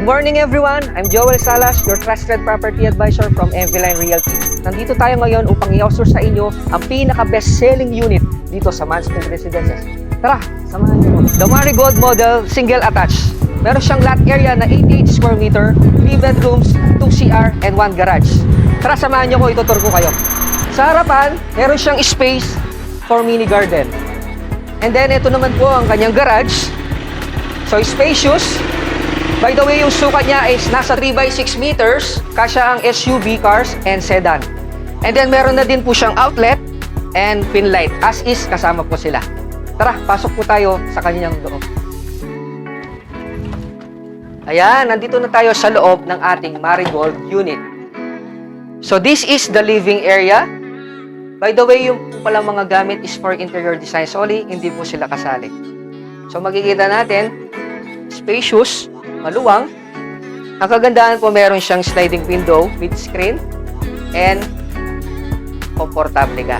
Good morning everyone! I'm Joel Salas, your trusted property advisor from MVLine Realty. Nandito tayo ngayon upang i-offer sa inyo ang pinaka-best-selling unit dito sa Mansfield Residences. Tara, samahan niyo. The Marigold Model Single Attached. Meron siyang lot area na 88 square meter, 3 bedrooms, 2 CR, and 1 garage. Tara, samahan niyo ko, itutur ko kayo. Sa harapan, meron siyang space for mini garden. And then, ito naman po ang kanyang garage. So, spacious. By the way, yung sukat niya is nasa 3x6 meters. Kasya ang SUV cars and sedan. And then, meron na din po siyang outlet and pin light. As is, kasama po sila. Tara, pasok po tayo sa kanyang loob. Ayan, nandito na tayo sa loob ng ating Marigold unit. So, this is the living area. By the way, yung palang mga gamit is for interior design only, hindi po sila kasali. So, makikita natin, spacious, maluwang. Ang kagandahan po, meron siyang sliding window with screen and komportable ka.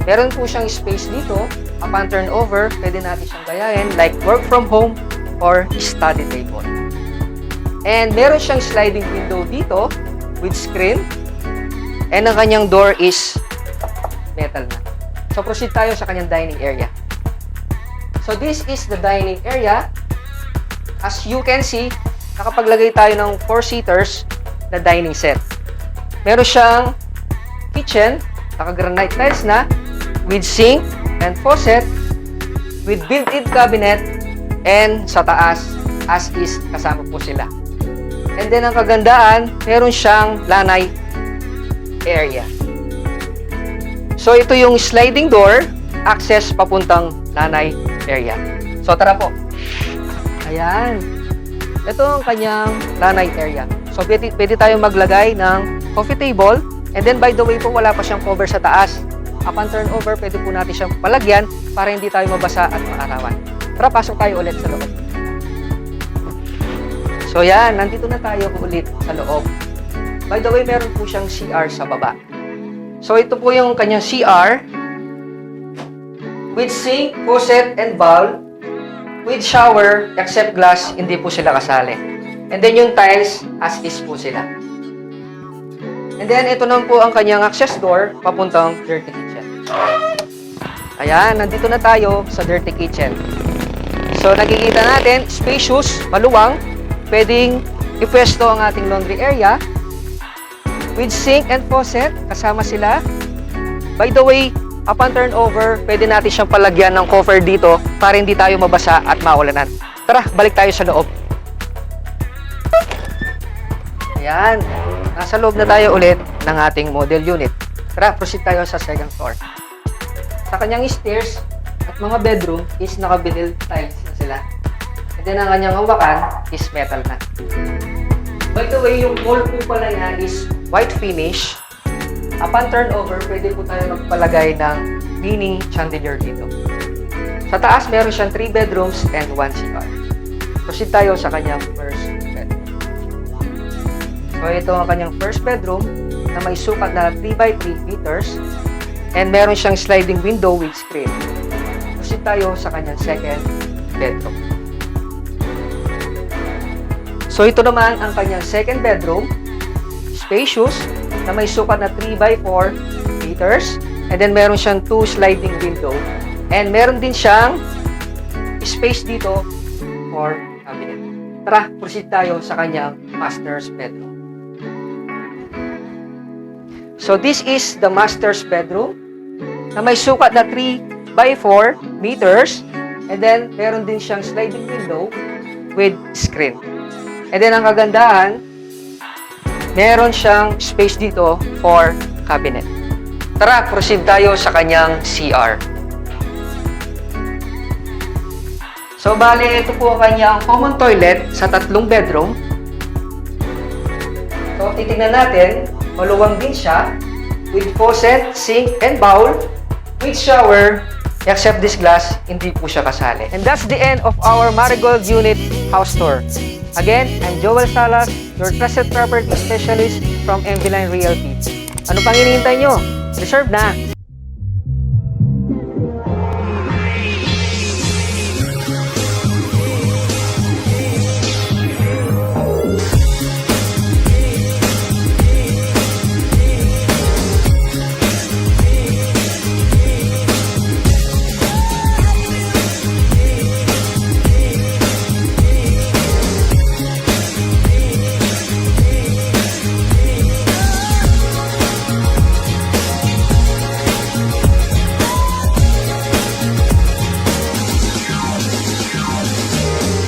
Meron po siyang space dito. Upon turnover, pwede natin siyang gayahin like work from home or study table. And meron siyang sliding window dito with screen. And ang kanyang door is metal na. So, proceed tayo sa kanyang dining area. So, this is the dining area. As you can see, nakapaglagay tayo ng 4-seaters na dining set. Meron siyang kitchen, naka-granite tiles na, with sink and faucet, with built-in cabinet, and sa taas, as is, kasama po sila. And then, ang kagandaan, meron siyang lanay area. So, ito yung sliding door, access papuntang lanay area. So, tara po. Ayan. Ito ang kanyang lanay area. So, pwede tayong maglagay ng coffee table. And then, by the way po, wala pa siyang cover sa taas. Upon turnover, pwede po natin siyang palagyan para hindi tayo mabasa at maarawan. Tara, pasok tayo ulit sa loob. So, yan. Nandito na tayo ulit sa loob. By the way, meron po siyang CR sa baba. So, ito po yung kanyang CR with sink, faucet, and bowl. With shower, except glass, hindi po sila kasali. And then yung tiles, as is po sila. And then, ito naman po ang kanyang access door, papuntang dirty kitchen. Ayan, nandito na tayo sa dirty kitchen. So, nakikita natin, spacious, maluwang, pwedeng ipwesto ang ating laundry area, with sink and faucet, kasama sila. By the way, upon turnover, pwede natin siyang palagyan ng cover dito para hindi tayo mabasa at maulanan. Tara, balik tayo sa loob. Ayan. Nasa loob na tayo ulit ng ating model unit. Tara, proceed tayo sa second floor. Sa kanyang stairs at mga bedroom is naka-vinyl tiles na sila. And then, ang kanyang hawakan is metal na. By the way, yung wall po pala niya is white finish. Upon turnover, pwede po tayo magpalagay ng mini chandelier dito. Sa taas, meron siyang 3 bedrooms and 1 CR. Proceed tayo sa kanyang first bedroom. So, ito ang kanyang first bedroom na may sukat na 3x3 meters and meron siyang sliding window with screen. Proceed tayo sa kanyang second bedroom. So, ito naman ang kanyang second bedroom. Spacious, na may sukat na 3x4 meters. And then, meron siyang 2 sliding window. And meron din siyang space dito for cabinet. Tara, proceed tayo sa kanyang master's bedroom. So, this is the master's bedroom na may sukat na 3x4 meters. And then, meron din siyang sliding window with screen. And then, ang kagandahan, meron siyang space dito for cabinet. Tara, proceed tayo sa kanyang CR. So, bali, ito po ang kanyang common toilet sa 3 bedroom. So, titignan natin, maluwang din siya with faucet, sink, and bowl, with shower, except this glass, hindi po siya kasali. And that's the end of our Marigold Unit house tour. Again, I'm Joel Salas, your trusted property specialist from MVLine Realty. Ano pang hinihintay nyo? Reserve na!